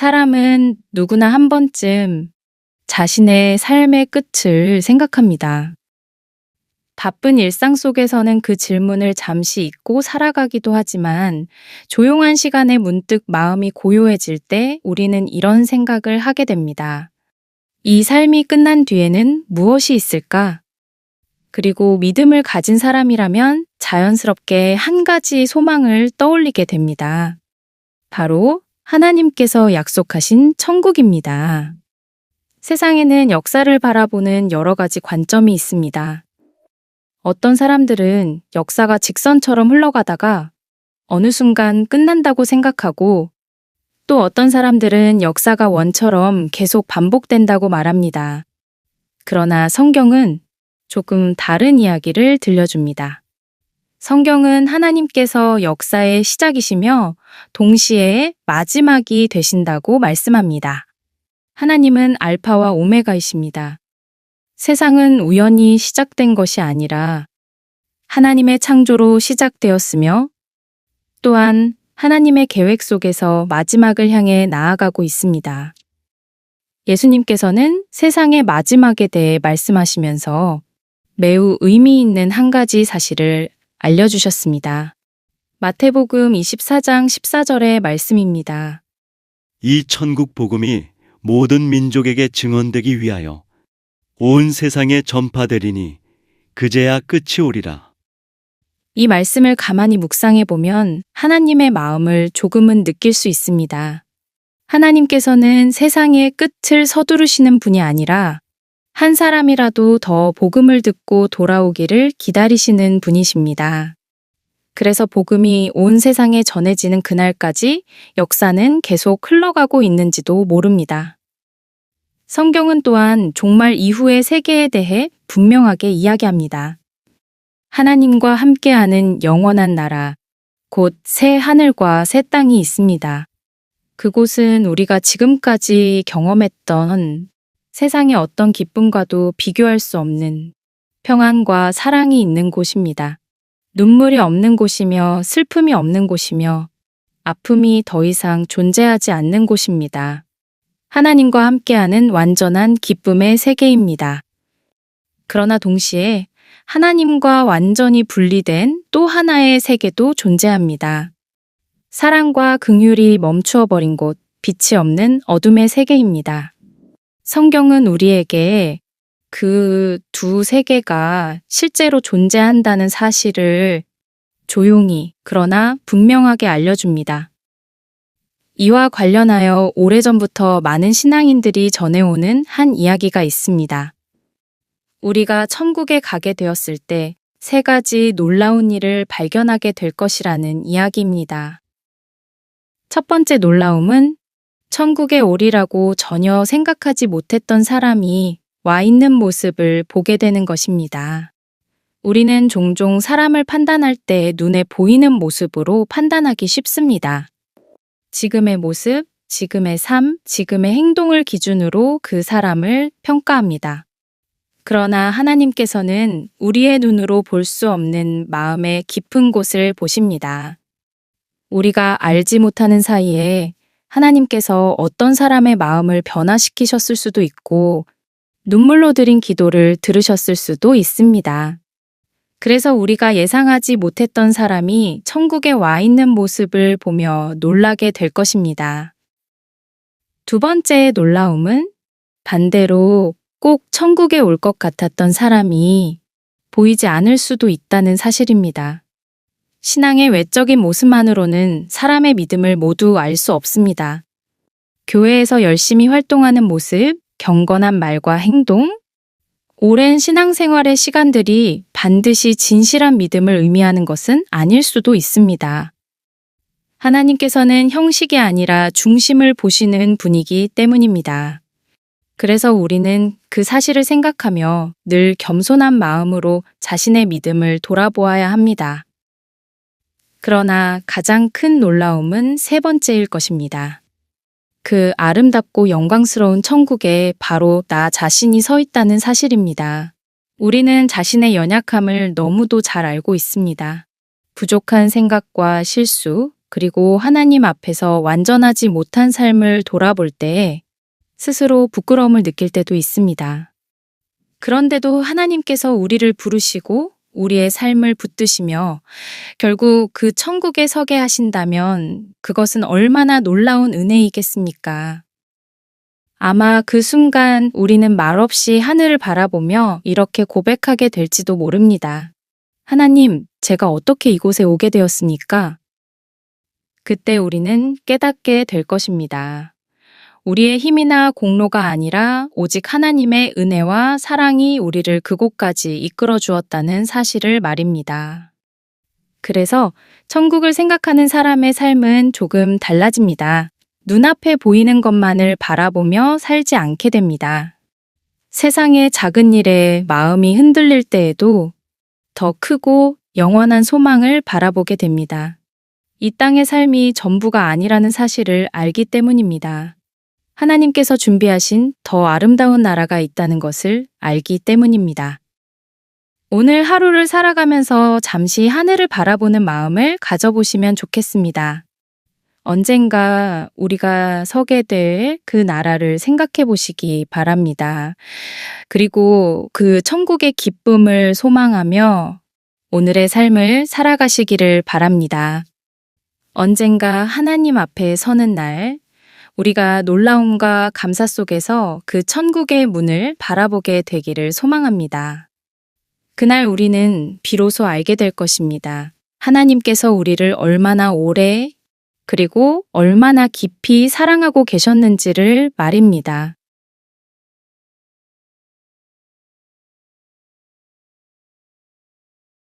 사람은 누구나 한 번쯤 자신의 삶의 끝을 생각합니다. 바쁜 일상 속에서는 그 질문을 잠시 잊고 살아가기도 하지만 조용한 시간에 문득 마음이 고요해질 때 우리는 이런 생각을 하게 됩니다. 이 삶이 끝난 뒤에는 무엇이 있을까? 그리고 믿음을 가진 사람이라면 자연스럽게 한 가지 소망을 떠올리게 됩니다. 바로 하나님께서 약속하신 천국입니다. 세상에는 역사를 바라보는 여러 가지 관점이 있습니다. 어떤 사람들은 역사가 직선처럼 흘러가다가 어느 순간 끝난다고 생각하고 또 어떤 사람들은 역사가 원처럼 계속 반복된다고 말합니다. 그러나 성경은 조금 다른 이야기를 들려줍니다. 성경은 하나님께서 역사의 시작이시며 동시에 마지막이 되신다고 말씀합니다. 하나님은 알파와 오메가이십니다. 세상은 우연히 시작된 것이 아니라 하나님의 창조로 시작되었으며 또한 하나님의 계획 속에서 마지막을 향해 나아가고 있습니다. 예수님께서는 세상의 마지막에 대해 말씀하시면서 매우 의미 있는 한 가지 사실을 알려주셨습니다. 마태복음 24장 14절의 말씀입니다. 이 천국 복음이 모든 민족에게 증언되기 위하여 온 세상에 전파되리니 그제야 끝이 오리라. 이 말씀을 가만히 묵상해 보면 하나님의 마음을 조금은 느낄 수 있습니다. 하나님께서는 세상의 끝을 서두르시는 분이 아니라 한 사람이라도 더 복음을 듣고 돌아오기를 기다리시는 분이십니다. 그래서 복음이 온 세상에 전해지는 그날까지 역사는 계속 흘러가고 있는지도 모릅니다. 성경은 또한 종말 이후의 세계에 대해 분명하게 이야기합니다. 하나님과 함께하는 영원한 나라, 곧 새 하늘과 새 땅이 있습니다. 그곳은 우리가 지금까지 경험했던 세상의 어떤 기쁨과도 비교할 수 없는 평안과 사랑이 있는 곳입니다. 눈물이 없는 곳이며 슬픔이 없는 곳이며 아픔이 더 이상 존재하지 않는 곳입니다. 하나님과 함께하는 완전한 기쁨의 세계입니다. 그러나 동시에 하나님과 완전히 분리된 또 하나의 세계도 존재합니다. 사랑과 긍휼이 멈추어 버린 곳, 빛이 없는 어둠의 세계입니다. 성경은 우리에게 그 두 세계가 실제로 존재한다는 사실을 조용히 그러나 분명하게 알려줍니다. 이와 관련하여 오래전부터 많은 신앙인들이 전해오는 한 이야기가 있습니다. 우리가 천국에 가게 되었을 때 세 가지 놀라운 일을 발견하게 될 것이라는 이야기입니다. 첫 번째 놀라움은 천국에 오리라고 전혀 생각하지 못했던 사람이 와 있는 모습을 보게 되는 것입니다. 우리는 종종 사람을 판단할 때 눈에 보이는 모습으로 판단하기 쉽습니다. 지금의 모습, 지금의 삶, 지금의 행동을 기준으로 그 사람을 평가합니다. 그러나 하나님께서는 우리의 눈으로 볼 수 없는 마음의 깊은 곳을 보십니다. 우리가 알지 못하는 사이에 하나님께서 어떤 사람의 마음을 변화시키셨을 수도 있고 눈물로 드린 기도를 들으셨을 수도 있습니다. 그래서 우리가 예상하지 못했던 사람이 천국에 와 있는 모습을 보며 놀라게 될 것입니다. 두 번째의 놀라움은 반대로 꼭 천국에 올 것 같았던 사람이 보이지 않을 수도 있다는 사실입니다. 신앙의 외적인 모습만으로는 사람의 믿음을 모두 알 수 없습니다. 교회에서 열심히 활동하는 모습, 경건한 말과 행동, 오랜 신앙생활의 시간들이 반드시 진실한 믿음을 의미하는 것은 아닐 수도 있습니다. 하나님께서는 형식이 아니라 중심을 보시는 분이기 때문입니다. 그래서 우리는 그 사실을 생각하며 늘 겸손한 마음으로 자신의 믿음을 돌아보아야 합니다. 그러나 가장 큰 놀라움은 세 번째일 것입니다. 그 아름답고 영광스러운 천국에 바로 나 자신이 서 있다는 사실입니다. 우리는 자신의 연약함을 너무도 잘 알고 있습니다. 부족한 생각과 실수, 그리고 하나님 앞에서 완전하지 못한 삶을 돌아볼 때 스스로 부끄러움을 느낄 때도 있습니다. 그런데도 하나님께서 우리를 부르시고 우리의 삶을 붙드시며 결국 그 천국에 서게 하신다면 그것은 얼마나 놀라운 은혜이겠습니까? 아마 그 순간 우리는 말없이 하늘을 바라보며 이렇게 고백하게 될지도 모릅니다. 하나님, 제가 어떻게 이곳에 오게 되었습니까? 그때 우리는 깨닫게 될 것입니다. 우리의 힘이나 공로가 아니라 오직 하나님의 은혜와 사랑이 우리를 그곳까지 이끌어 주었다는 사실을 말입니다. 그래서 천국을 생각하는 사람의 삶은 조금 달라집니다. 눈앞에 보이는 것만을 바라보며 살지 않게 됩니다. 세상의 작은 일에 마음이 흔들릴 때에도 더 크고 영원한 소망을 바라보게 됩니다. 이 땅의 삶이 전부가 아니라는 사실을 알기 때문입니다. 하나님께서 준비하신 더 아름다운 나라가 있다는 것을 알기 때문입니다. 오늘 하루를 살아가면서 잠시 하늘을 바라보는 마음을 가져보시면 좋겠습니다. 언젠가 우리가 서게 될 그 나라를 생각해 보시기 바랍니다. 그리고 그 천국의 기쁨을 소망하며 오늘의 삶을 살아가시기를 바랍니다. 언젠가 하나님 앞에 서는 날, 우리가 놀라움과 감사 속에서 그 천국의 문을 바라보게 되기를 소망합니다. 그날 우리는 비로소 알게 될 것입니다. 하나님께서 우리를 얼마나 오래 그리고 얼마나 깊이 사랑하고 계셨는지를 말입니다.